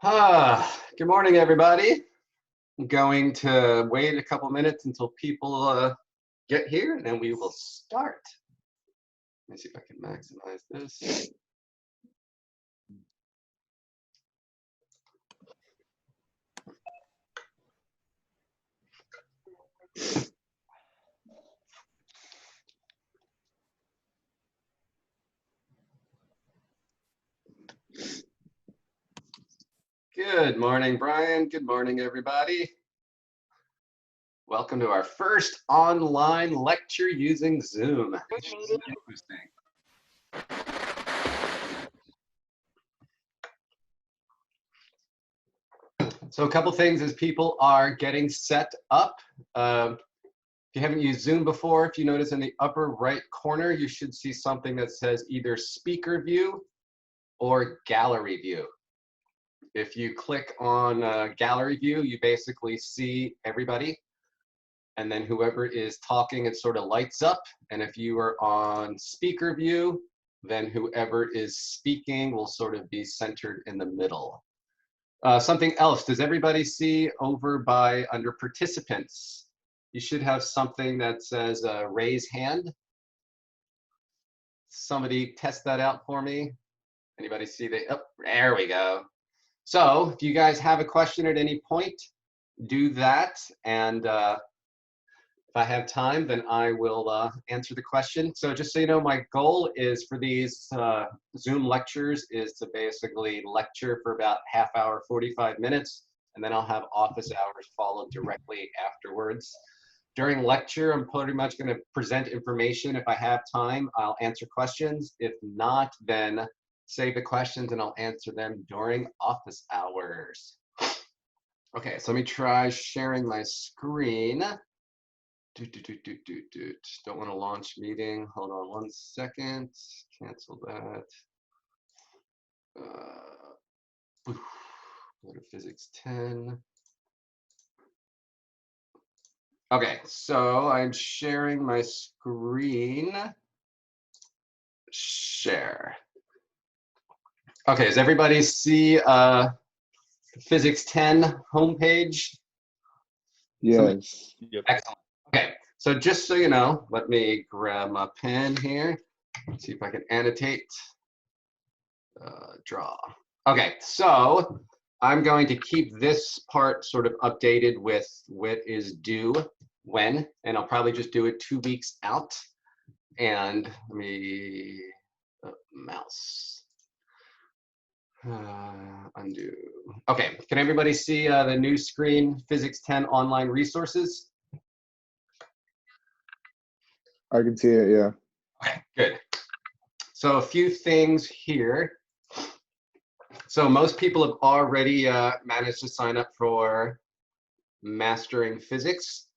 Good morning, everybody. I'm going to wait a couple minutes until people get here, and then we will start. Let me see if I can maximize this. Good morning, Brian. Good morning, everybody. Welcome to our first online lecture using Zoom. This is interesting. So a couple things as people are getting set up. If you haven't used Zoom before, if you notice in the upper right corner, you should see something that says either speaker view or gallery view. If you click on gallery view, you basically see everybody. And then whoever is talking, it sort of lights up. And if you are on speaker view, then whoever is speaking will sort of be centered in the middle. Something else, does everybody see over by under participants? You should have something that says raise hand. Somebody test that out for me. Anybody see that? Oh, there we go. So if you guys have a question at any point, do that. And if I have time, then I will answer the question. So just so you know, my goal is for these Zoom lectures is to basically lecture for about half hour, 45 minutes, and then I'll have office hours followed directly afterwards. During lecture, I'm pretty much going to present information. If I have time, I'll answer questions. If not, then save the questions and I'll answer them during office hours. Okay, so let me try sharing my screen. Don't want to launch meeting. Hold on 1 second. Cancel that. Go to physics 10. Okay, so I'm sharing my screen. Share. Okay, does everybody see Physics 10 homepage? Yes. Yep. Excellent. Okay, so just so you know, let me grab my pen here. See if I can annotate. Draw. Okay, so I'm going to keep this part sort of updated with what is due when, and I'll probably just do it 2 weeks out. And let me mouse. Undo. Okay, can everybody see the new screen, Physics 10 online resources? I can see it, yeah. Okay, good. So a few things here. So most people have already managed to sign up for Mastering Physics.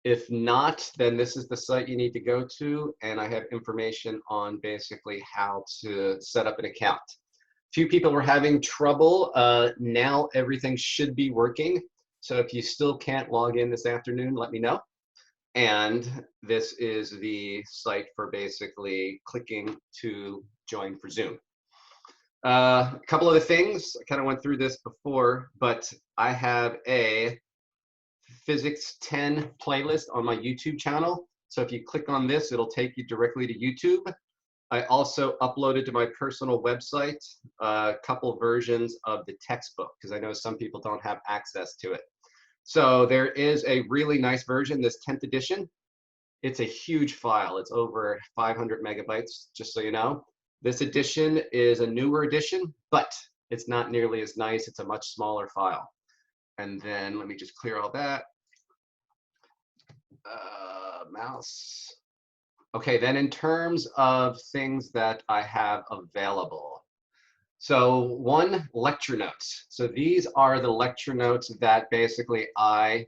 If not, then this is the site you need to go to, and I have information on basically how to set up an account. Few people were having trouble. Now everything should be working. So if you still can't log in this afternoon, let me know. And this is the site for basically clicking to join for Zoom. A couple other things, I kind of went through this before, but I have a Physics 10 playlist on my YouTube channel. So if you click on this, it'll take you directly to YouTube. I also uploaded to my personal website a couple versions of the textbook because I know some people don't have access to it. So there is a really nice version, this 10th edition. It's a huge file. It's over 500 megabytes, just so you know. This edition is a newer edition, but it's not nearly as nice. It's a much smaller file. And then let me just clear all that. Mouse. Okay, then in terms of things that I have available. So one, lecture notes. So these are the lecture notes that basically I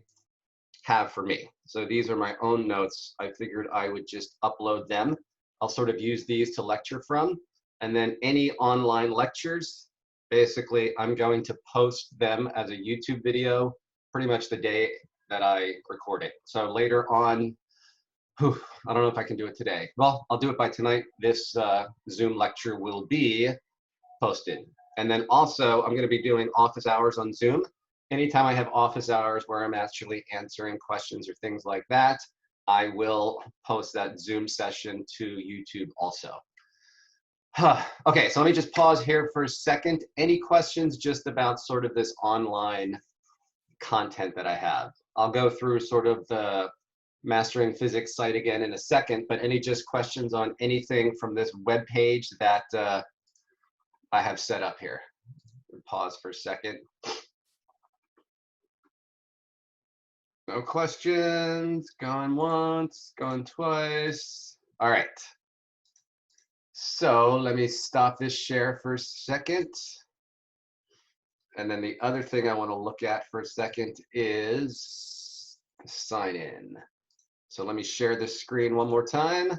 have for me. So these are my own notes. I figured I would just upload them. I'll sort of use these to lecture from. And then any online lectures, basically I'm going to post them as a YouTube video pretty much the day that I record it. So later on, I don't know if I can do it today. Well, I'll do it by tonight. This Zoom lecture will be posted. And then also, I'm going to be doing office hours on Zoom. Anytime I have office hours where I'm actually answering questions or things like that, I will post that Zoom session to YouTube also. Okay, so let me just pause here for a second. Any questions just about sort of this online content that I have? I'll go through sort of the Mastering Physics site again in a second, but any just questions on anything from this web page that I have set up here? Pause for a second. No questions, going once, going twice. All right. So let me stop this share for a second. And then the other thing I want to look at for a second is sign in. So let me share this screen one more time.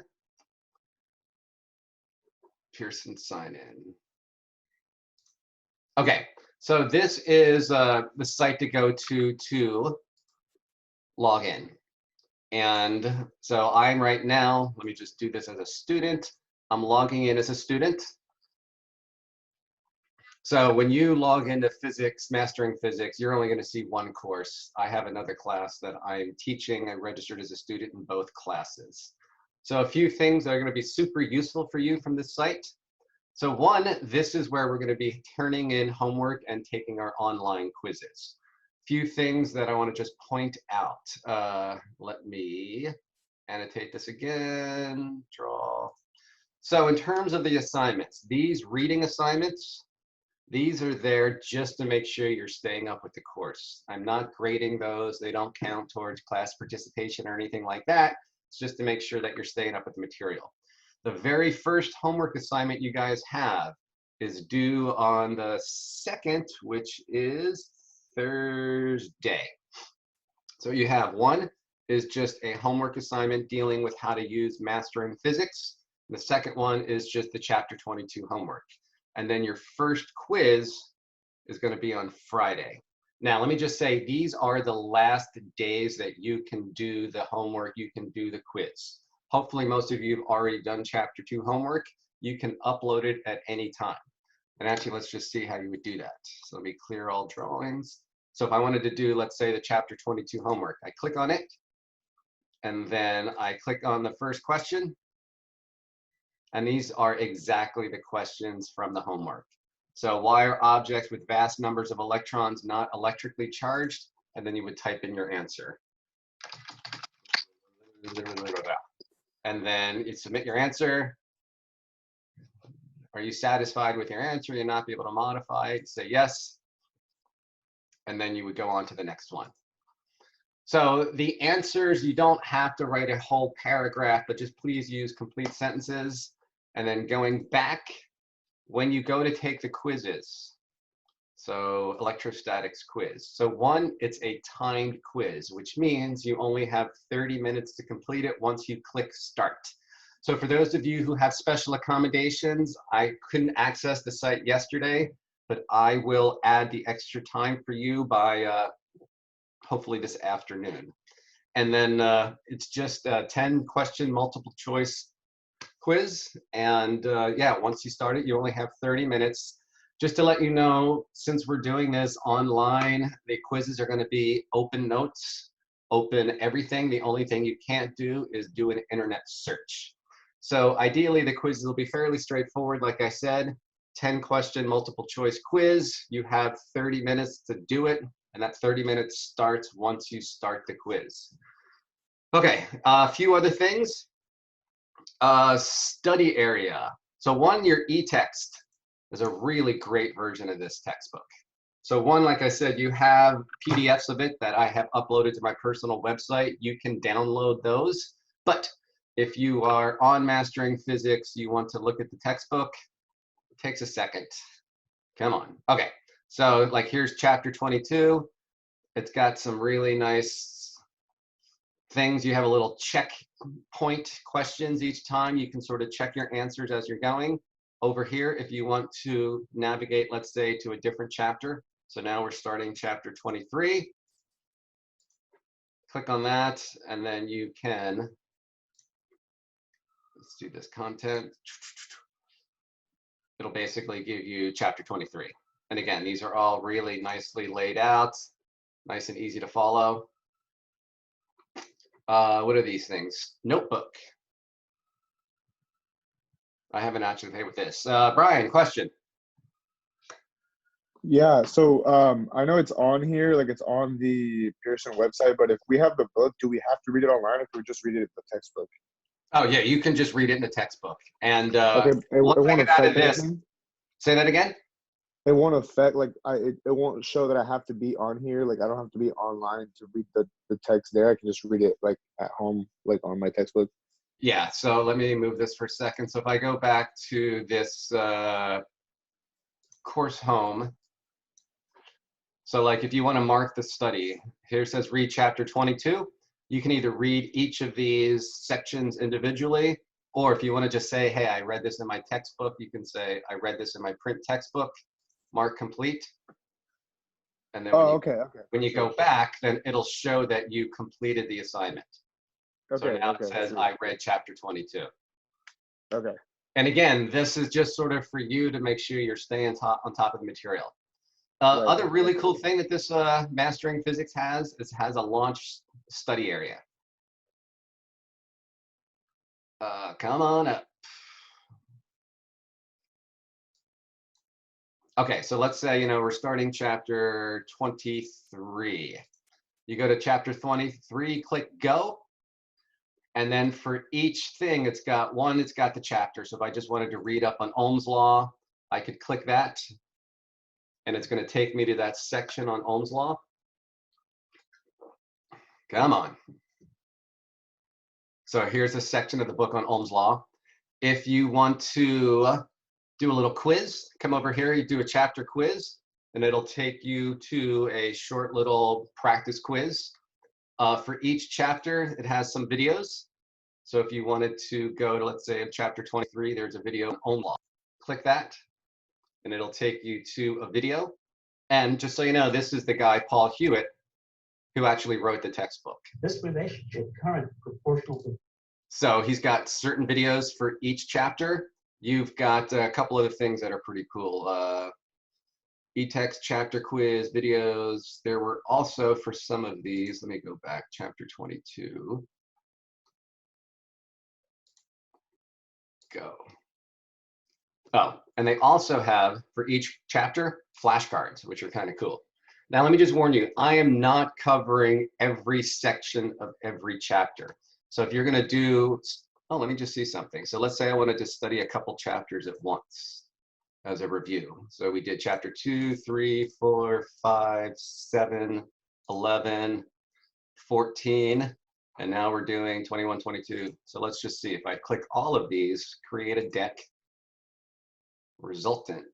Pearson sign in. Okay, so this is the site to go to log in. And so I'm right now, let me just do this as a student. I'm logging in as a student. So when you log into physics, mastering physics, you're only going to see one course. I have another class that I'm teaching. I registered as a student in both classes. So a few things that are going to be super useful for you from this site. So one, this is where we're going to be turning in homework and taking our online quizzes. Few things that I want to just point out. Let me annotate this again, draw. So in terms of the assignments, these reading assignments, these are there just to make sure you're staying up with the course. I'm not grading those. They don't count towards class participation or anything like that. It's just to make sure that you're staying up with the material. The very first homework assignment you guys have is due on the 2nd, which is Thursday. So you have one is just a homework assignment dealing with how to use Mastering Physics. The second one is just the Chapter 22 homework. And then your first quiz is going to be on Friday. Now, let me just say, these are the last days that you can do the homework, you can do the quiz. Hopefully, most of you have already done Chapter 2 homework. You can upload it at any time. And actually, let's just see how you would do that. So let me clear all drawings. So if I wanted to do, let's say, the Chapter 22 homework, I click on it, and then I click on the first question. And these are exactly the questions from the homework. So why are objects with vast numbers of electrons not electrically charged? And then you would type in your answer. And then you submit your answer. Are you satisfied with your answer? You'll not be able to modify it. Say yes. And then you would go on to the next one. So the answers, you don't have to write a whole paragraph, but just please use complete sentences. And then going back, when you go to take the quizzes, so electrostatics quiz. So one, it's a timed quiz, which means you only have 30 minutes to complete it once you click start. So for those of you who have special accommodations, I couldn't access the site yesterday, but I will add the extra time for you by hopefully this afternoon. And then it's just a 10-question multiple choice quiz. And yeah, once you start it, you only have 30 minutes. Just to let you know, since we're doing this online, the quizzes are going to be open notes, open everything. The only thing you can't do is do an internet search. So ideally, the quizzes will be fairly straightforward. Like I said, 10-question multiple choice quiz. You have 30 minutes to do it. And that 30 minutes starts once you start the quiz. Okay, a few other things. Study area. So one, your e-text is a really great version of this textbook. So one, like I said, you have PDFs of it that I have uploaded to my personal website. You can download those. But if you are on Mastering Physics, you want to look at the textbook, it takes a second. Come on. Okay, so like here's Chapter 22. It's got some really nice things. You have a little checkpoint questions each time. You can sort of check your answers as you're going. Over here, if you want to navigate, let's say, to a different chapter. So now we're starting Chapter 23. Click on that, and then you can, let's do this content. it'll basically give you chapter 23. And again, these are all really nicely laid out, nice and easy to follow. What are these things? Notebook. I haven't actually played with this. Brian, question. Yeah, so I know it's on here, like it's on the Pearson website, but if we have the book, do we have to read it online or can we just read it in the textbook? Oh yeah, you can just read it in the textbook. And Okay, it one thing won't about affect this, anything? say that again? It won't affect, like, it won't show that I have to be on here, like I don't have to be online to read the text there. I can just read it like at home, like on my textbook. Yeah, so let me move this for a second. So if I go back to this course home, so like if you want to mark the study, here it says read chapter 22. You can either read each of these sections individually, or if you want to just say, hey, I read this in my textbook, you can say, I read this in my print textbook, mark complete. And then Okay. when you go back, then it'll show that you completed the assignment. So now it says, I read chapter 22. Okay. And again, this is just sort of for you to make sure you're staying on top of the material. Right. Other really cool thing that this Mastering Physics has is has a launch study area. Come on up. Okay, so let's say, you know, we're starting chapter 23. You go to chapter 23, click go. And then for each thing, it's got the chapter. So if I just wanted to read up on Ohm's Law, I could click that. And it's going to take me to that section on Ohm's Law. Come on. So here's a section of the book on Ohm's Law. If you want to do a little quiz, come over here, you do a chapter quiz, and it'll take you to a short little practice quiz. For each chapter, it has some videos. So if you wanted to go to, let's say, chapter 23, there's a video on Ohm's Law. Click that, and it'll take you to a video. And just so you know, this is the guy, Paul Hewitt, who actually wrote the textbook. This relationship, current proportional to. So he's got certain videos for each chapter. You've got a couple other things that are pretty cool. E-text chapter quiz videos. There were also for some of these, let me go back, chapter 22. Go. Oh, and they also have for each chapter flashcards, which are kind of cool. Now, let me just warn you, I am not covering every section of every chapter. So if you're going to do, oh, let me just see something. So let's say I wanted to study a couple chapters at once as a review. So we did chapter 2, 3, 4, 5, 7, 11, 14, and now we're doing 21, 22. So let's just see if I click all of these, create a deck, resultant.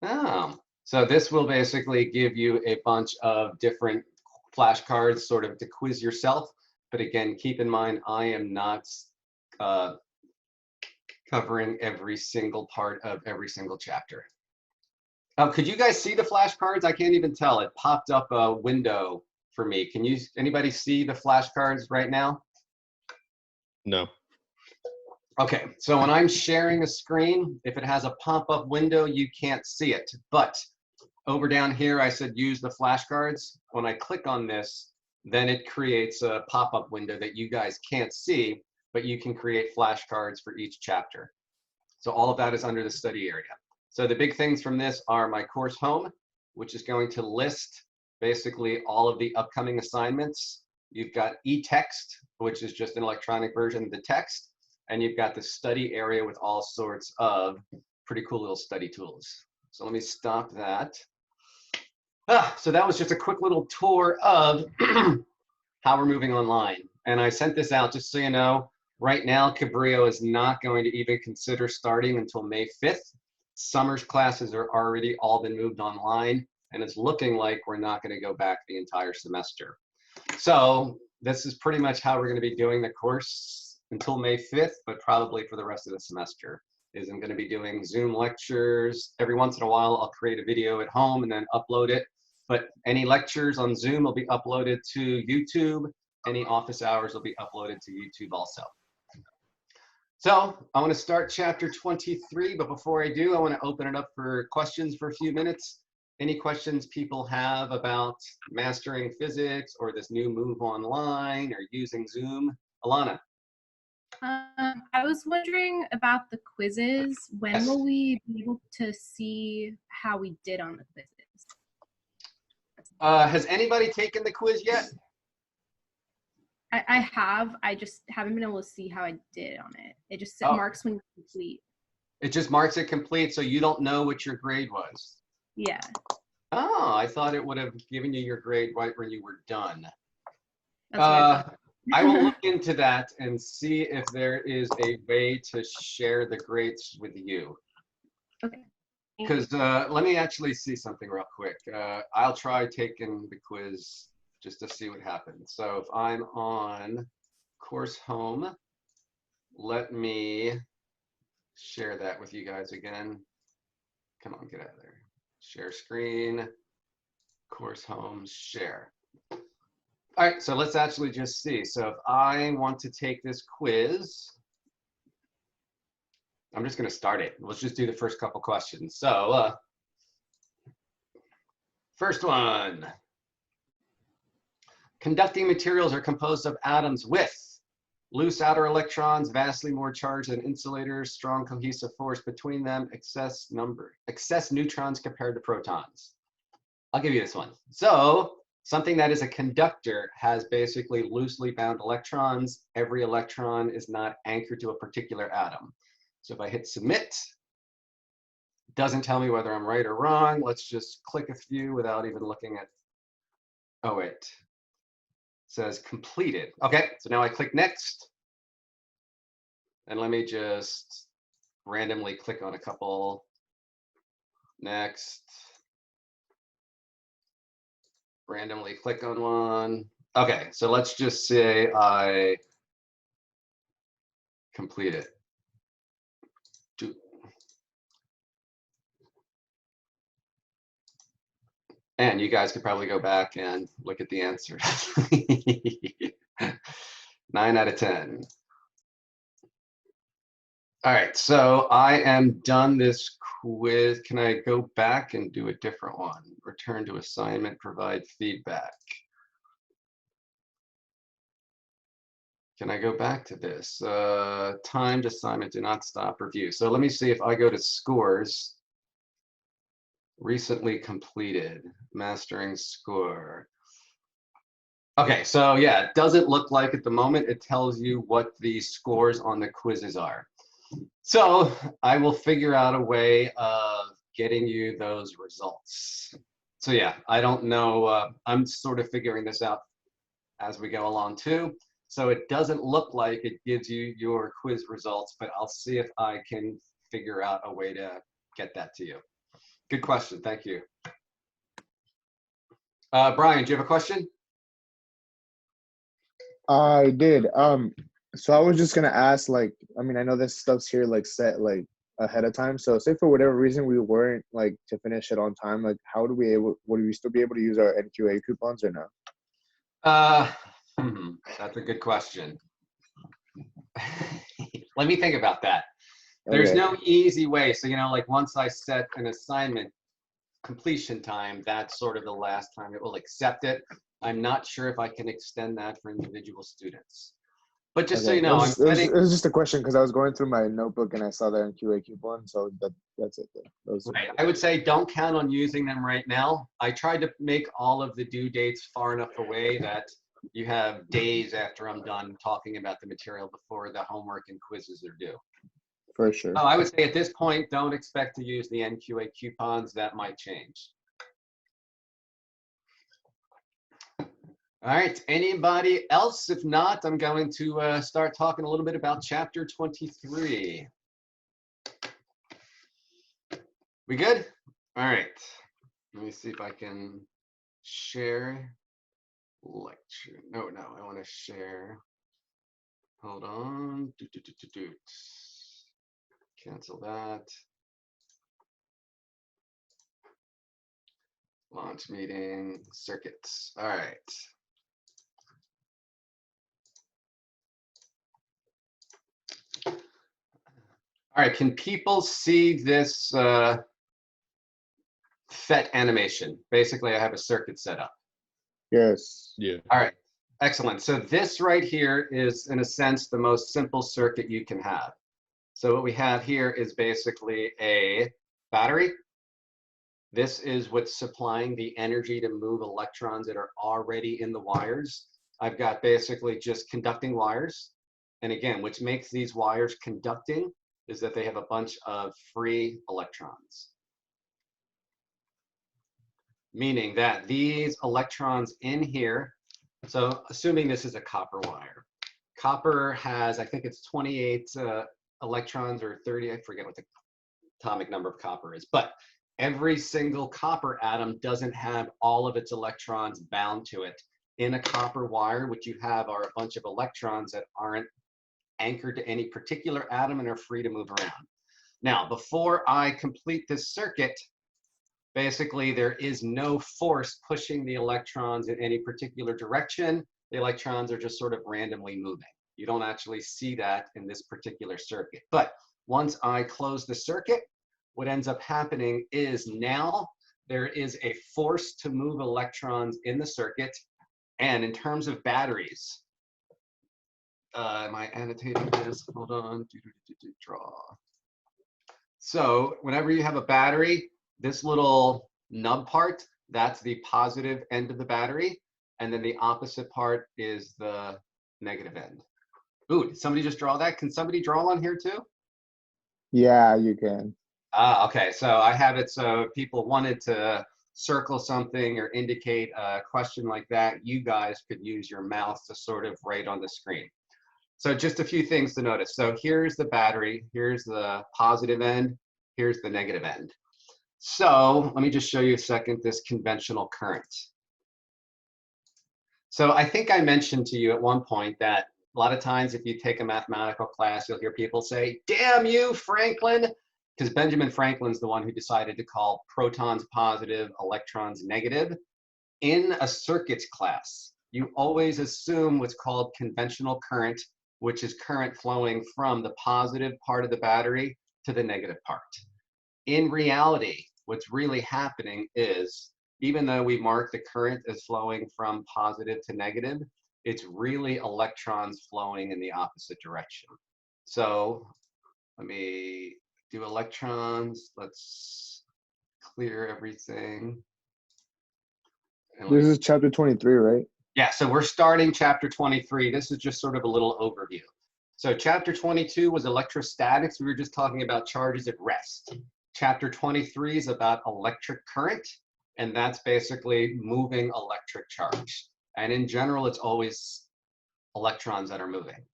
Oh, so this will basically give you a bunch of different flashcards sort of to quiz yourself. But again, keep in mind, I am not covering every single part of every single chapter. Could you guys see the flashcards? I can't even tell. It popped up a window for me. Can you, anybody see the flashcards right now? No. Okay, so when I'm sharing a screen, if it has a pop-up window, you can't see it. But over down here, I said use the flashcards. When I click on this, then it creates a pop-up window that you guys can't see, but you can create flashcards for each chapter. So all of that is under the study area. So the big things from this are my course home, which is going to list basically all of the upcoming assignments. You've got e-text, which is just an electronic version of the text. And you've got the study area with all sorts of pretty cool little study tools. So let me stop that. So that was just a quick little tour of how we're moving online. And I sent this out just so you know, right now, Cabrillo is not going to even consider starting until May 5th. Summer's classes are already all been moved online, and it's looking like we're not going to go back the entire semester. So this is pretty much how we're going to be doing the course until May 5th, but probably for the rest of the semester. Is I'm going to be doing Zoom lectures. Every once in a while, I'll create a video at home and then upload it. But any lectures on Zoom will be uploaded to YouTube. Any office hours will be uploaded to YouTube also. So I want to start chapter 23, but before I do, I want to open it up for questions for a few minutes. Any questions people have about mastering physics or this new move online or using Zoom? Alana? I was wondering about the quizzes. When Yes. will we be able to see how we did on the quizzes? Has anybody taken the quiz yet? I have. I just haven't been able to see how I did on it. It just Oh. marks when you complete. It just marks it complete, so you don't know what your grade was. Yeah. Oh, I thought it would have given you your grade right when you were done. That's what I thought. I will look into that and see if there is a way to share the grades with you. Okay. Because let me actually see something real quick. I'll try taking the quiz just to see what happens. So if I'm on course home, let me share that with you guys again. Come on, get out of there. Share screen, course home, share. All right, so let's actually just see. So if I want to take this quiz, I'm just going to start it. Let's just do the first couple questions. So first one. Conducting materials are composed of atoms with loose outer electrons, vastly more charged than insulators, strong cohesive force between them, excess neutrons compared to protons. I'll give you this one. So something that is a conductor has basically loosely bound electrons. Every electron is not anchored to a particular atom. So if I hit submit, it doesn't tell me whether I'm right or wrong. Let's just click a few without even looking at, oh wait, it says completed. Okay, so now I click next. And let me just randomly click on a couple. Next. Randomly click on one. Okay, so let's just say I complete it. And you guys could probably go back and look at the answers. 9 out of 10. All right, so I am done this quiz. Can I go back and do a different one? Return to assignment, provide feedback. Can I go back to this? Timed assignment, do not stop review. So let me see if I go to scores. Recently completed, mastering score. Okay, so yeah, it doesn't look like at the moment it tells you what the scores on the quizzes are. So I will figure out a way of getting you those results. So yeah, I don't know. I'm sort of figuring this out as we go along too. So it doesn't look like it gives you your quiz results, but I'll see if I can figure out a way to get that to you. Good question. Thank you. Brian, do you have a question? I did. So I was just gonna ask, like, I mean, I know this stuff's here like set like ahead of time. So say for whatever reason we weren't like to finish it on time, like how do we would we still be able to use our NQA coupons or no? That's a good question. Let me think about that. There's Okay. no easy way. So, you know, like once I set an assignment completion time, that's sort of the last time it will accept it. I'm not sure if I can extend that for individual students. But just so you know, it was just a question because I was going through my notebook and I saw the NQA coupon, so that's it. Right. I would say don't count on using them right now. I tried to make all of the due dates far enough away that you have days after I'm done talking about the material before the homework and quizzes are due. For sure. Oh, I would say at this point, don't expect to use the NQA coupons. That might change. All right, anybody else? If not, I'm going to start talking a little bit about chapter 23. We good? All right, let me see if I can share lecture. No, I want to share. Hold on. Cancel that. Launch meeting, circuits. All right. All right, can people see this Phet animation? Basically, I have a circuit set up. Yes. Yeah. All right, excellent. So this right here is, in a sense, the most simple circuit you can have. So what we have here is basically a battery. This is what's supplying the energy to move electrons that are already in the wires. I've got basically just conducting wires. And again, which makes these wires conducting is that they have a bunch of free electrons. Meaning that these electrons in here, so assuming this is a copper wire, copper has, I think it's 28 electrons or 30, I forget what the atomic number of copper is, but every single copper atom doesn't have all of its electrons bound to it. In a copper wire, what you have are a bunch of electrons that aren't anchored to any particular atom and are free to move around. Now, before I complete this circuit, basically there is no force pushing the electrons in any particular direction. The electrons are just sort of randomly moving. You don't actually see that in this particular circuit. But once I close the circuit, what ends up happening is now there is a force to move electrons in the circuit. And in terms of batteries, am I annotating this? Hold on. Draw. So whenever you have a battery, this little nub part, that's the positive end of the battery. And then the opposite part is the negative end. Ooh, did somebody just draw that? Can somebody draw on here too? Yeah, you can. Ah, okay. So I have it so if people wanted to circle something or indicate a question like that, you guys could use your mouse to sort of write on the screen. So just a few things to notice. So here's the battery, here's the positive end, here's the negative end. So let me just show you a second this conventional current. So I think I mentioned to you at one point that a lot of times if you take a mathematical class, you'll hear people say, "Damn you, Franklin," because Benjamin Franklin's the one who decided to call protons positive, electrons negative. In a circuits class, you always assume what's called conventional current, which is current flowing from the positive part of the battery to the negative part. In reality, what's really happening is, even though we mark the current as flowing from positive to negative, it's really electrons flowing in the opposite direction. So let me do electrons. Let's clear everything. This is chapter 23, right? Yeah, so we're starting chapter 23. This is just sort of a little overview. So chapter 22 was electrostatics. We were just talking about charges at rest. Chapter 23 is about electric current, and that's basically moving electric charge. And in general, it's always electrons that are moving.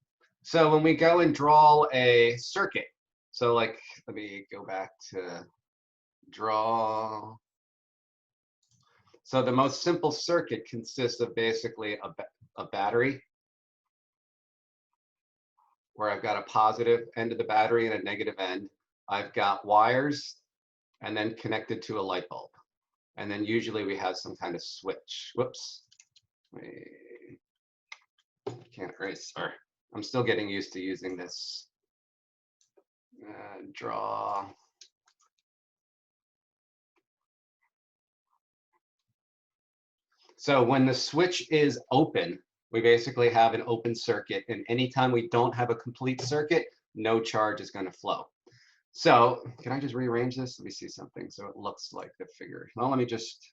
So when we go and draw a circuit, so like, let me go back to draw. So the most simple circuit consists of basically a battery, where I've got a positive end of the battery and a negative end. I've got wires and then connected to a light bulb. And then usually we have some kind of switch. Whoops. Can't erase. Sorry. I'm still getting used to using this. Draw. So when the switch is open, we basically have an open circuit. And anytime we don't have a complete circuit, no charge is going to flow. So can I just rearrange this? Let me see something. So it looks like the figure. Well, let me just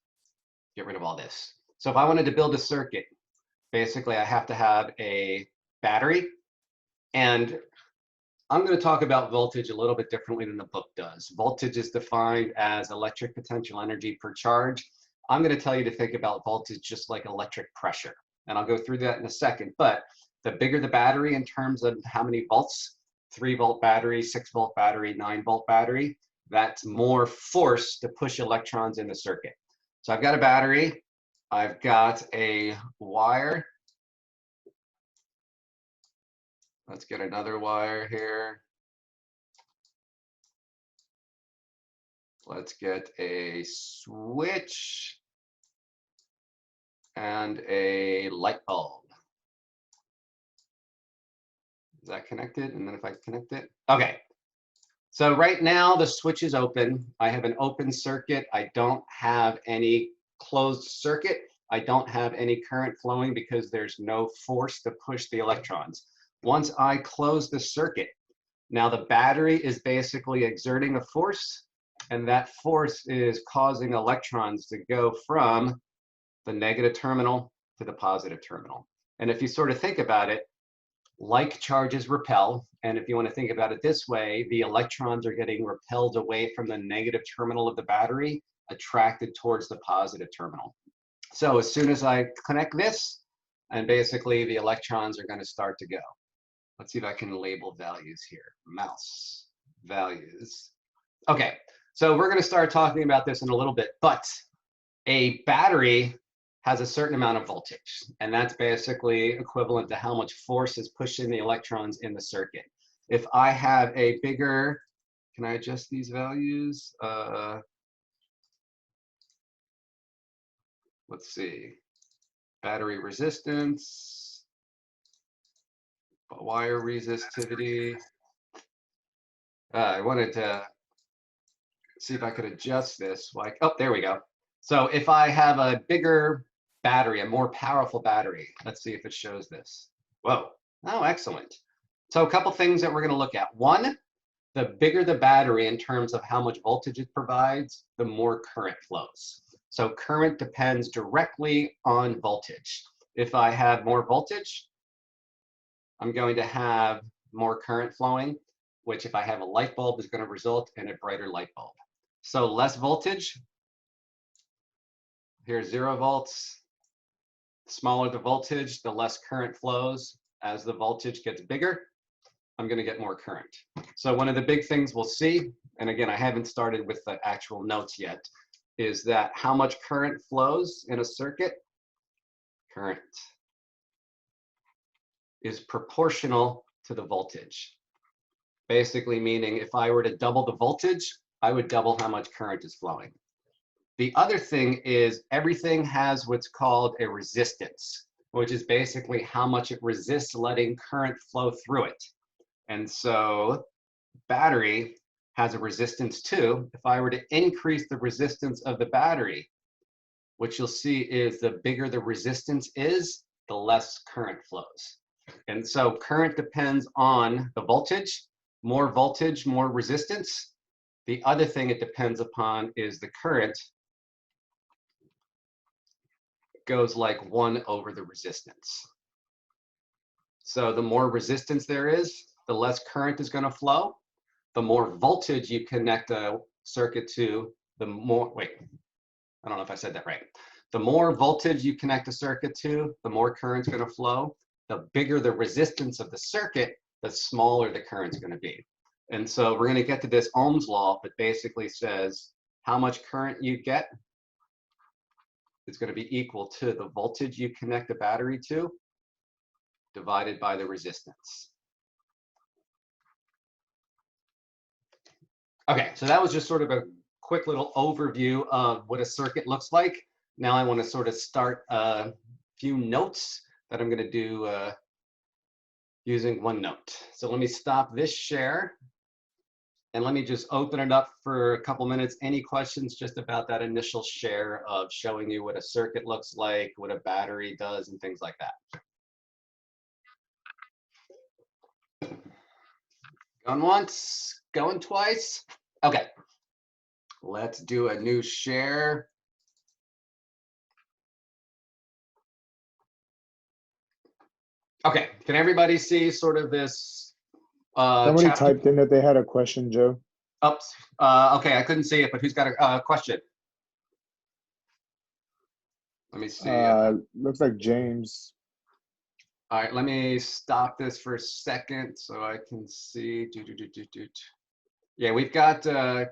get rid of all this. So if I wanted to build a circuit, basically I have to have a battery. And I'm going to talk about voltage a little bit differently than the book does. Voltage is defined as electric potential energy per charge. I'm going to tell you to think about voltage just like electric pressure. And I'll go through that in a second. But the bigger the battery in terms of how many volts, 3-volt battery, 6-volt battery, 9-volt battery, that's more force to push electrons in the circuit. So I've got a battery. I've got a wire. Let's get another wire here. Let's get a switch and a light bulb. Is that connected? And then if I connect it, okay. So right now the switch is open. I have an open circuit. I don't have any closed circuit. I don't have any current flowing because there's no force to push the electrons. Once I close the circuit, now the battery is basically exerting a force, and that force is causing electrons to go from the negative terminal to the positive terminal. And if you sort of think about it, like charges repel, and if you want to think about it this way, the electrons are getting repelled away from the negative terminal of the battery, attracted towards the positive terminal. So as soon as I connect this, and basically the electrons are going to start to go. Let's see if I can label values here. Mouse values. Okay, so we're going to start talking about this in a little bit, but a battery has a certain amount of voltage, and that's basically equivalent to how much force is pushing the electrons in the circuit. If I have a bigger, can I adjust these values? Let's see, battery resistance, wire resistivity. I wanted to see if I could adjust this. Like, oh, there we go. So if I have a bigger battery, a more powerful battery, let's see if it shows this. Whoa, oh, excellent. So a couple things that we're going to look at. One, the bigger the battery in terms of how much voltage it provides, the more current flows. So current depends directly on voltage. If I have more voltage, I'm going to have more current flowing, which if I have a light bulb is going to result in a brighter light bulb. So less voltage, here's 0 volts. Smaller the voltage, the less current flows. As the voltage gets bigger, I'm going to get more current. So one of the big things we'll see, and again, I haven't started with the actual notes yet, is that how much current flows in a circuit, current, is proportional to the voltage. Basically meaning if I were to double the voltage, I would double how much current is flowing. The other thing is everything has what's called a resistance, which is basically how much it resists letting current flow through it. And so battery has a resistance too. If I were to increase the resistance of the battery, what you'll see is the bigger the resistance is, the less current flows. And so current depends on the voltage. More voltage, more resistance. The other thing it depends upon is the current. Goes like 1 over the resistance. So the more resistance there is, the less current is going to flow. The more voltage you connect a circuit to, the more, wait, I don't know if I said that right. The more voltage you connect a circuit to, the more current's going to flow. The bigger the resistance of the circuit, the smaller the current's going to be. And so we're going to get to this Ohm's law that basically says how much current you get is going to be equal to the voltage you connect the battery to divided by the resistance. Okay, so that was just sort of a quick little overview of what a circuit looks like. Now I want to sort of start a few notes that I'm going to do using OneNote. So let me stop this share and let me just open it up for a couple minutes. Any questions just about that initial share of showing you what a circuit looks like, what a battery does, and things like that? Going once, going twice. Okay, let's do a new share. Okay, can everybody see sort of this Somebody chapter? typed in that they had a question, Joe. Oops. Okay, I couldn't see it, but who's got a question? Let me see. Looks like James. All right, let me stop this for a second so I can see. Yeah, we've got a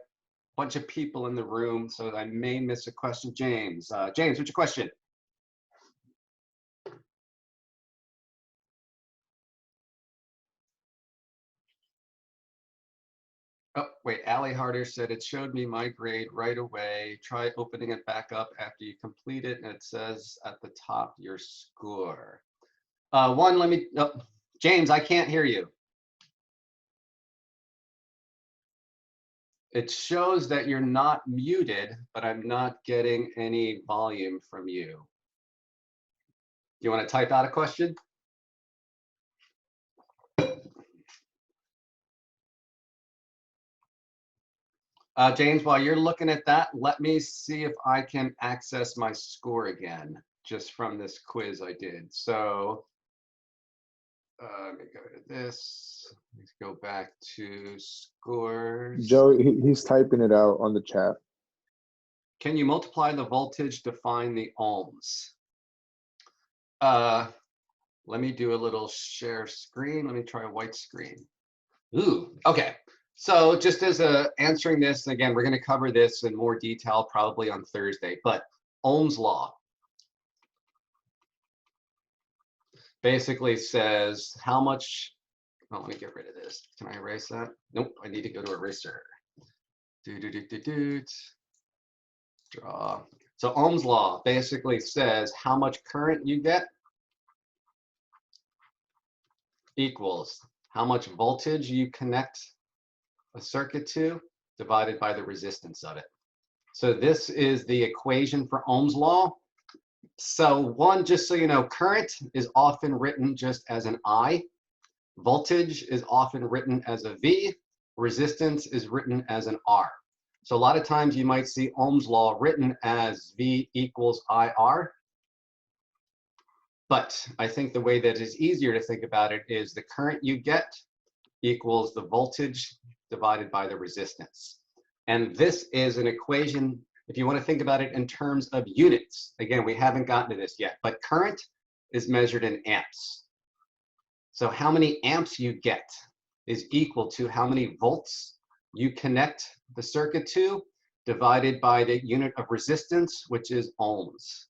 bunch of people in the room, so I may miss a question. James, James, what's your question? Oh, wait, Allie Harder said it showed me my grade right away. Try opening it back up after you complete it, and it says at the top your score. James, I can't hear you. It shows that you're not muted, but I'm not getting any volume from you. You want to type out a question? James, while you're looking at that, let me see if I can access my score again, just from this quiz I did. So let me go to this. Let's go back to scores. Joe, he's typing it out on the chat. Can you multiply the voltage to find the ohms? Let me do a little share screen. Let me try a white screen. Ooh, okay. So just as answering this, again, we're going to cover this in more detail probably on Thursday, but Ohm's Law basically says how much, oh, let me get rid of this. Can I erase that? Nope, I need to go to eraser. Draw. So Ohm's Law basically says how much current you get equals how much voltage you connect a circuit to divided by the resistance of it. So this is the equation for Ohm's Law. So one, just so you know, current is often written just as an I. Voltage is often written as a V. Resistance is written as an R. So a lot of times you might see Ohm's Law written as V equals IR. But I think the way that is easier to think about it is the current you get equals the voltage divided by the resistance. And this is an equation, if you want to think about it in terms of units. Again, we haven't gotten to this yet, but current is measured in amps. So how many amps you get is equal to how many volts you connect the circuit to divided by the unit of resistance, which is ohms.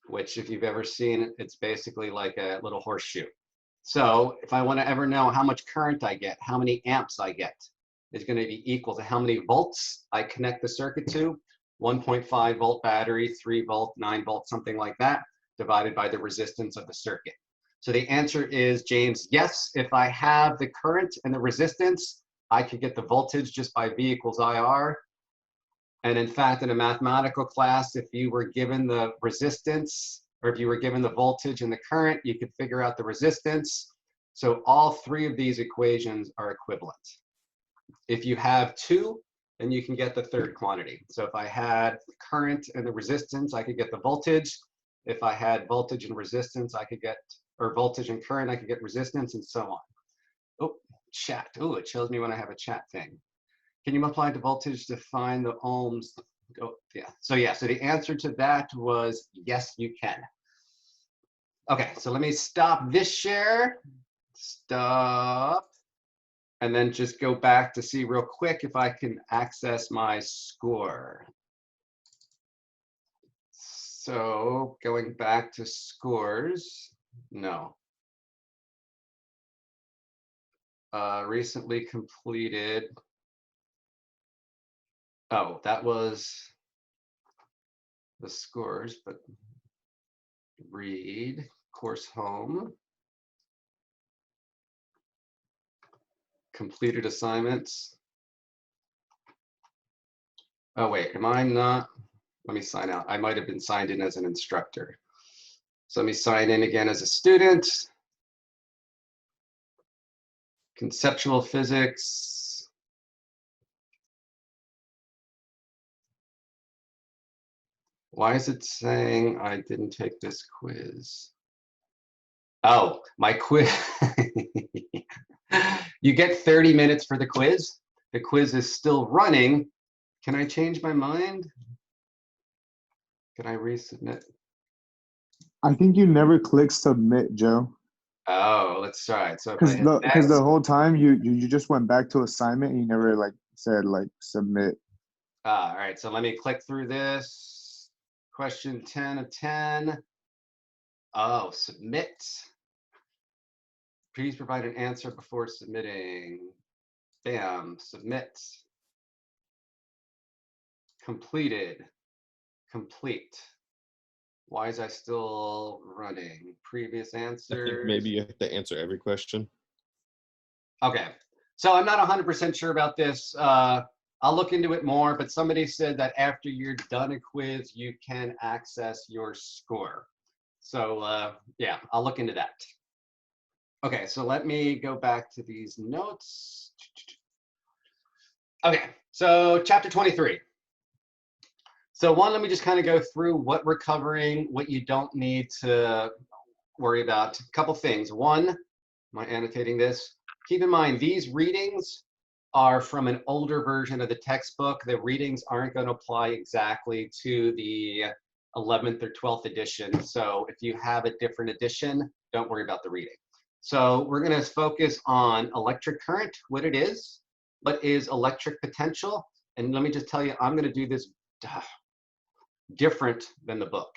Which if you've ever seen, it's basically like a little horseshoe. So if I want to ever know how much current I get, how many amps I get, is going to be equal to how many volts I connect the circuit to, 1.5 volt battery, 3 volt, 9 volt, something like that, divided by the resistance of the circuit. So the answer is, James, yes, if I have the current and the resistance, I could get the voltage just by V equals IR. And in fact, in a mathematical class, if you were given the resistance, or if you were given the voltage and the current, you could figure out the resistance. So all three of these equations are equivalent. If you have two, then you can get the third quantity. So if I had current and the resistance, I could get the voltage. If I had voltage and resistance, I could get, or voltage and current, I could get resistance, and so on. Oh, chat. Oh, it shows me when I have a chat thing. Can you multiply the voltage to find the ohms? Oh, yeah. So the answer to that was yes, you can. Okay, so let me stop this share. Stop. And then just go back to see real quick if I can access my score. So going back to scores, no. Recently completed. Oh, that was the scores, but read course home. Completed assignments. Oh wait, am I not? Let me sign out. I might have been signed in as an instructor. So let me sign in again as a student. Conceptual physics. Why is it saying I didn't take this quiz? Oh, my quiz. You get 30 minutes for the quiz. The quiz is still running. Can I change my mind? Can I resubmit? I think you never click submit, Joe. Oh, let's try it. So Because the whole time you just went back to assignment and you never like said like submit. All right, so let me click through this. Question 10 of 10. Oh, submit. Please provide an answer before submitting. Bam, submit. Completed. Complete. Why is I still running? Previous I answers. think maybe you have to answer every question. Okay, So I'm not 100% sure about this. I'll look into it more, but somebody said that after you're done a quiz, you can access your score. So yeah, I'll look into that. Okay, so let me go back to these notes. Okay, so chapter 23. So one, let me just kind of go through what we're covering, what you don't need to worry about. A couple things. One, am I annotating this? Keep in mind, these readings are from an older version of the textbook. The readings aren't going to apply exactly to the 11th or 12th edition. So if you have a different edition, don't worry about the reading. So we're going to focus on electric current, what it is, what is electric potential. And let me just tell you, I'm going to do this different than the book.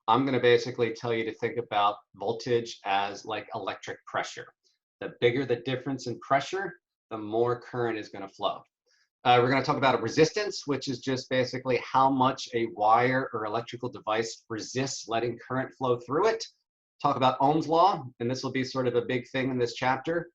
I'm going to basically tell you to think about voltage as like electric pressure. The bigger the difference in pressure, the more current is going to flow. We're going to talk about a resistance, which is just basically how much a wire or electrical device resists letting current flow through it. Talk about Ohm's Law, and this will be sort of a big thing in this chapter.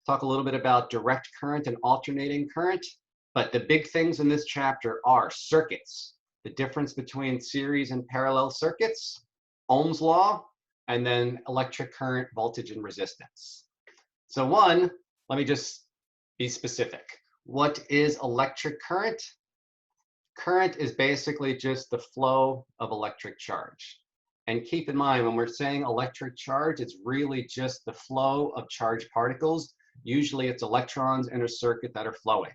Talk a little bit about direct current and alternating current. But the big things in this chapter are circuits, the difference between series and parallel circuits, Ohm's Law, and then electric current, voltage, and resistance. So one, let me just be specific. What is electric current? Current is basically just the flow of electric charge. And keep in mind, when we're saying electric charge, it's really just the flow of charged particles. Usually it's electrons in a circuit that are flowing.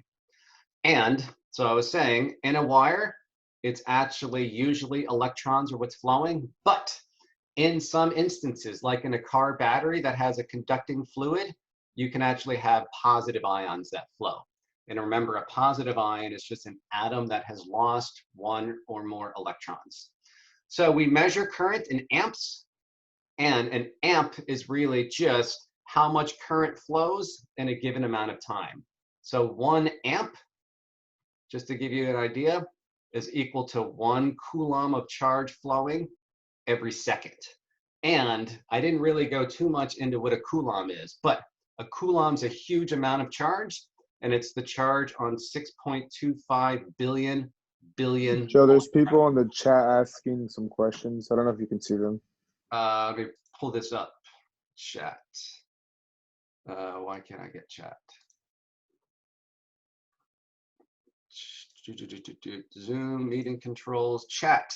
And so I was saying, in a wire, it's actually usually electrons are what's flowing. But in some instances, like in a car battery that has a conducting fluid, you can actually have positive ions that flow. And remember, a positive ion is just an atom that has lost one or more electrons. So we measure current in amps, and an amp is really just how much current flows in a given amount of time. So 1 amp, just to give you an idea, is equal to 1 coulomb of charge flowing every second. And I didn't really go too much into what a coulomb is, but a coulomb's a huge amount of charge, and it's the charge on 6.25 billion. Joe, there's people in the chat asking some questions. I don't know if you can see them. Let me pull this up. Chat. Why can't I get chat? Zoom meeting controls. Chat.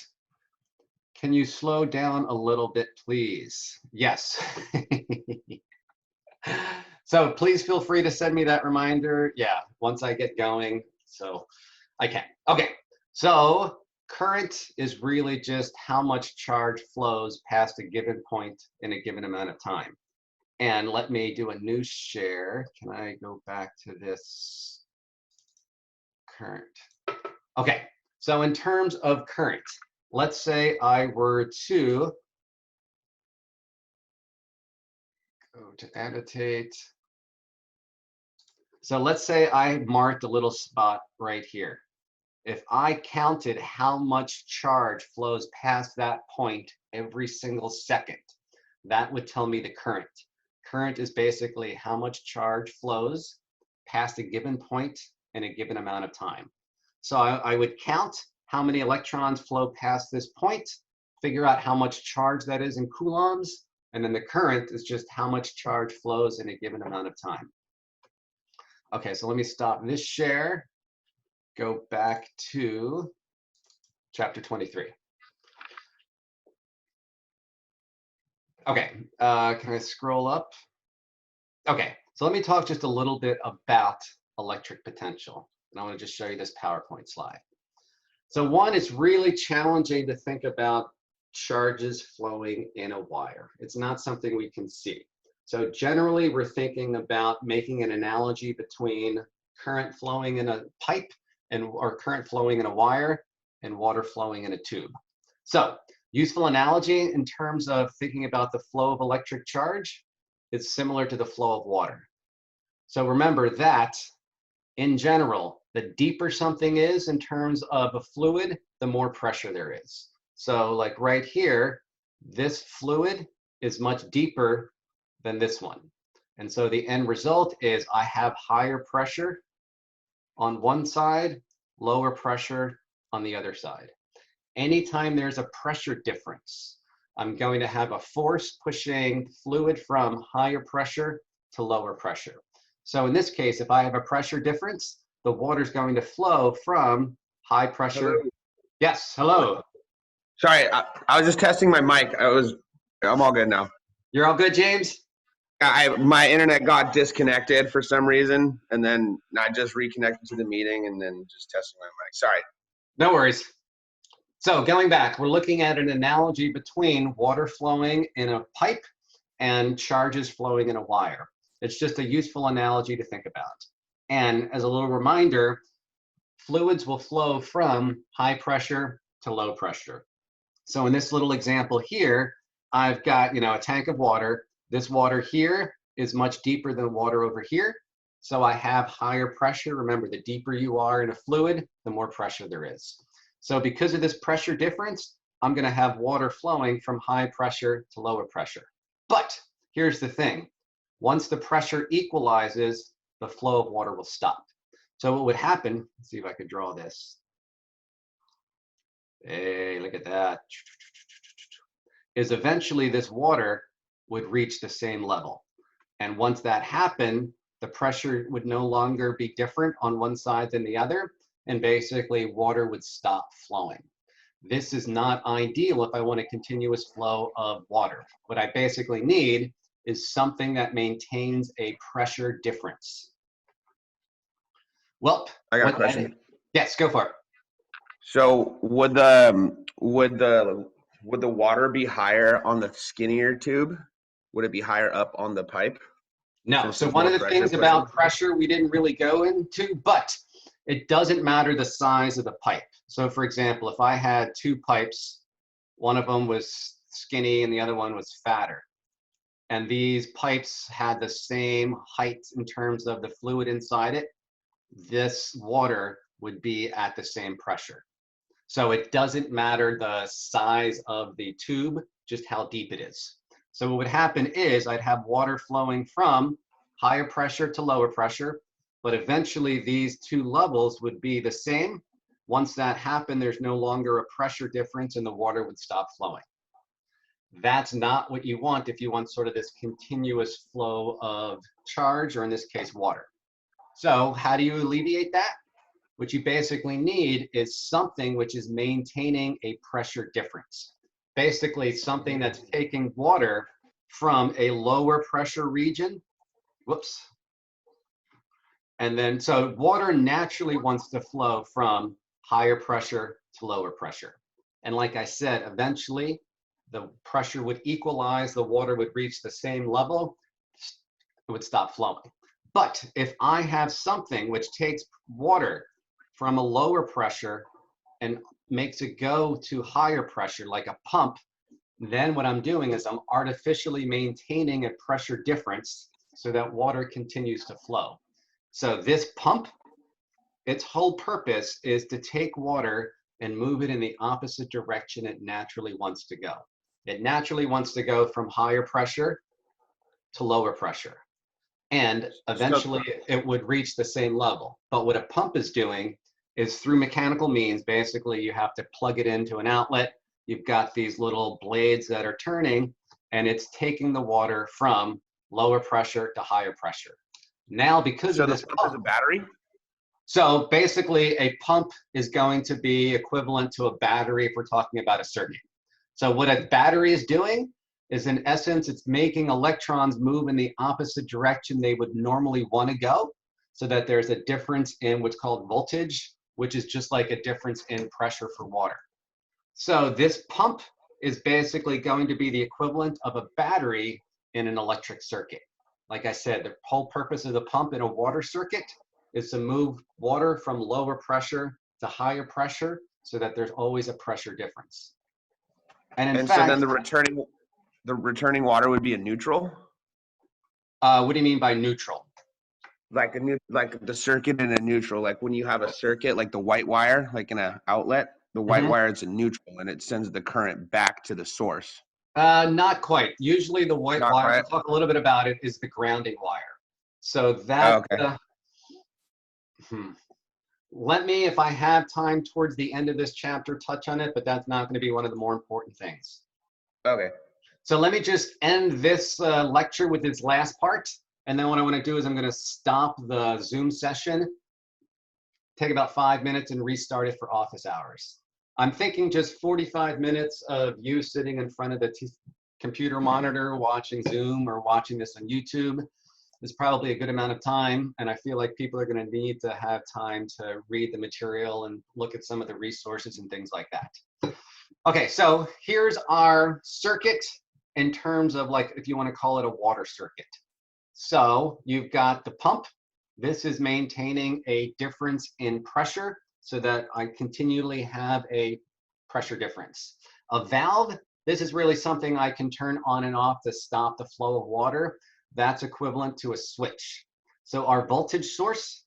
Can you slow down a little bit, please? Yes. So please feel free to send me that reminder. Yeah, once I get going. So I can. Okay. So current is really just how much charge flows past a given point in a given amount of time. And let me do a new share. Can I go back to this current? Okay, so in terms of current, let's say I were to go to annotate. So let's say I marked a little spot right here. If I counted how much charge flows past that point every single second, that would tell me the current. Current is basically how much charge flows past a given point in a given amount of time. So I would count how many electrons flow past this point, figure out how much charge that is in coulombs, and then the current is just how much charge flows in a given amount of time. Okay, so let me stop this share. Go back to chapter 23. Okay, can I scroll up? Okay, so let me talk just a little bit about electric potential. And I want to just show you this PowerPoint slide. So one, it's really challenging to think about charges flowing in a wire. It's not something we can see. So generally, we're thinking about making an analogy between current flowing in a pipe or current flowing in a wire and water flowing in a tube. So useful analogy in terms of thinking about the flow of electric charge is similar to the flow of water. So remember that in general, the deeper something is in terms of a fluid, the more pressure there is. So like right here, this fluid is much deeper than this one. And so the end result is I have higher pressure on one side, lower pressure on the other side. Anytime there's a pressure difference, I'm going to have a force pushing fluid from higher pressure to lower pressure. So in this case, if I have a pressure difference, the water is going to flow from high pressure. Hello. Yes, hello. Sorry, I was just testing my mic. I'm all good now. You're all good, James? My internet got disconnected for some reason, and then I just reconnected to the meeting, and then just testing my mic. Sorry. No worries. So going back, we're looking at an analogy between water flowing in a pipe and charges flowing in a wire. It's just a useful analogy to think about. And as a little reminder, fluids will flow from high pressure to low pressure. So in this little example here, I've got, a tank of water. This water here is much deeper than water over here. So I have higher pressure. Remember, the deeper you are in a fluid, the more pressure there is. So because of this pressure difference, I'm going to have water flowing from high pressure to lower pressure. But here's the thing. Once the pressure equalizes, the flow of water will stop. So what would happen, let's see if I could draw this. Hey, look at that. Is eventually this water would reach the same level. And once that happened, the pressure would no longer be different on one side than the other. And basically water would stop flowing. This is not ideal if I want a continuous flow of water. What I basically need is something that maintains a pressure difference. Well, I got a question. Yes, go for it. So would the water be higher on the skinnier tube? Would it be higher up on the pipe? No. So one of the things about pressure we didn't really go into, but it doesn't matter the size of the pipe. So for example, if I had two pipes, one of them was skinny and the other one was fatter, and these pipes had the same height in terms of the fluid inside it, this water would be at the same pressure. So it doesn't matter the size of the tube, just how deep it is. So what would happen is I'd have water flowing from higher pressure to lower pressure, but eventually these two levels would be the same. Once that happened, there's no longer a pressure difference and the water would stop flowing. That's not what you want if you want sort of this continuous flow of charge, or in this case, water. So how do you alleviate that? What you basically need is something which is maintaining a pressure difference. Basically something that's taking water from a lower pressure region, and then so water naturally wants to flow from higher pressure to lower pressure. And like I said, eventually the pressure would equalize, the water would reach the same level, it would stop flowing. But if I have something which takes water from a lower pressure and makes it go to higher pressure, like a pump, then what I'm doing is I'm artificially maintaining a pressure difference so that water continues to flow. So this pump, its whole purpose is to take water and move it in the opposite direction it naturally wants to go. It naturally wants to go from higher pressure to lower pressure. And eventually it would reach the same level. But what a pump is doing is through mechanical means, basically you have to plug it into an outlet. You've got these little blades that are turning, and it's taking the water from lower pressure to higher pressure. Now, because of this pump is a battery? So basically a pump is going to be equivalent to a battery if we're talking about a circuit. So what a battery is doing is, in essence, it's making electrons move in the opposite direction they would normally want to go, so that there's a difference in what's called voltage, which is just like a difference in pressure for water. So this pump is basically going to be the equivalent of a battery in an electric circuit. Like I said, the whole purpose of the pump in a water circuit is to move water from lower pressure to higher pressure so that there's always a pressure difference. And in fact, so then the returning water would be a neutral? What do you mean by neutral? Like the circuit in a neutral, like when you have a circuit, like the white wire, like in an outlet, the white wire is a neutral and it sends the current back to the source. Not quite. Usually the white Not wire, quite. we'll talk a little bit about it, is the grounding wire. So that, Oh, okay. Let me, if I have time towards the end of this chapter, touch on it, but that's not going to be one of the more important things. Okay. So let me just end this lecture with this last part. And then what I want to do is I'm going to stop the Zoom session, take about 5 minutes and restart it for office hours. I'm thinking just 45 minutes of you sitting in front of the computer monitor watching Zoom or watching this on YouTube is probably a good amount of time. And I feel like people are going to need to have time to read the material and look at some of the resources and things like that. Okay, so here's our circuit in terms of, like, if you want to call it a water circuit. So you've got the pump. This is maintaining a difference in pressure so that I continually have a pressure difference. A valve, this is really something I can turn on and off to stop the flow of water. That's equivalent to a switch. So our voltage source,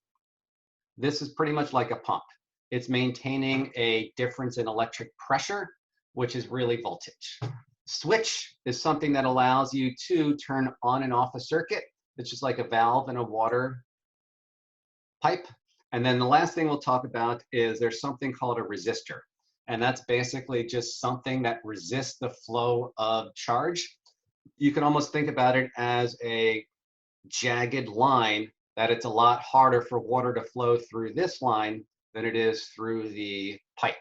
this is pretty much like a pump. It's maintaining a difference in electric pressure, which is really voltage. Switch is something that allows you to turn on and off a circuit. It's just like a valve in a water pipe. And then the last thing we'll talk about is there's something called a resistor. And that's basically just something that resists the flow of charge. You can almost think about it as a jagged line, that it's a lot harder for water to flow through this line than it is through the pipe.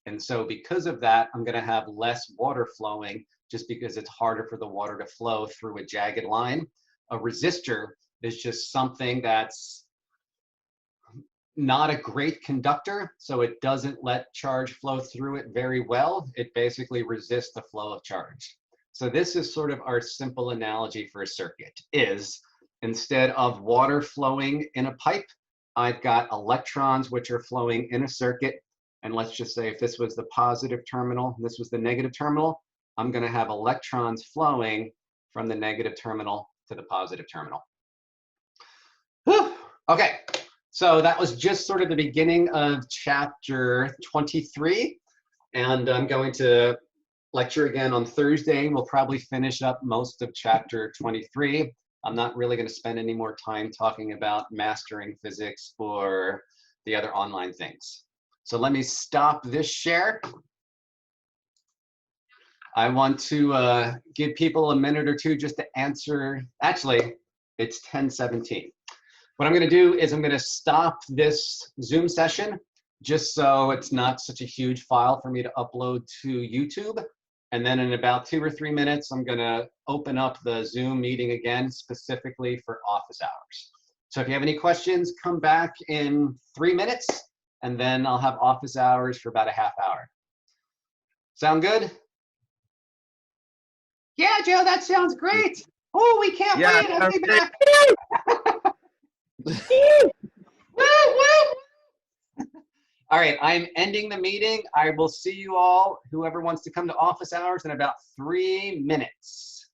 And so because of that, I'm going to have less water flowing just because it's harder for the water to flow through a jagged line. A resistor is just something that's not a great conductor, so it doesn't let charge flow through it very well. It basically resists the flow of charge. So this is sort of our simple analogy for a circuit, is instead of water flowing in a pipe, I've got electrons which are flowing in a circuit. And let's just say if this was the positive terminal, and this was the negative terminal, I'm going to have electrons flowing from the negative terminal to the positive terminal. Whew. Okay, so that was just sort of the beginning of chapter 23. And I'm going to lecture again on Thursday. We'll probably finish up most of chapter 23. I'm not really going to spend any more time talking about mastering physics or the other online things. So let me stop this share. I want to give people a minute or two just to answer. Actually, it's 10:17. What I'm going to do is I'm going to stop this Zoom session just so it's not such a huge file for me to upload to YouTube. And then in about 2 or 3 minutes, I'm going to open up the Zoom meeting again, specifically for office hours. So if you have any questions, come back in 3 minutes, and then I'll have office hours for about a half hour. Sound good? Yeah, Joe, that sounds great. Oh, we can't wait. I'll be back. Woo, woo. All right, I'm ending the meeting. I will see you all, whoever wants to come to office hours, in about 3 minutes.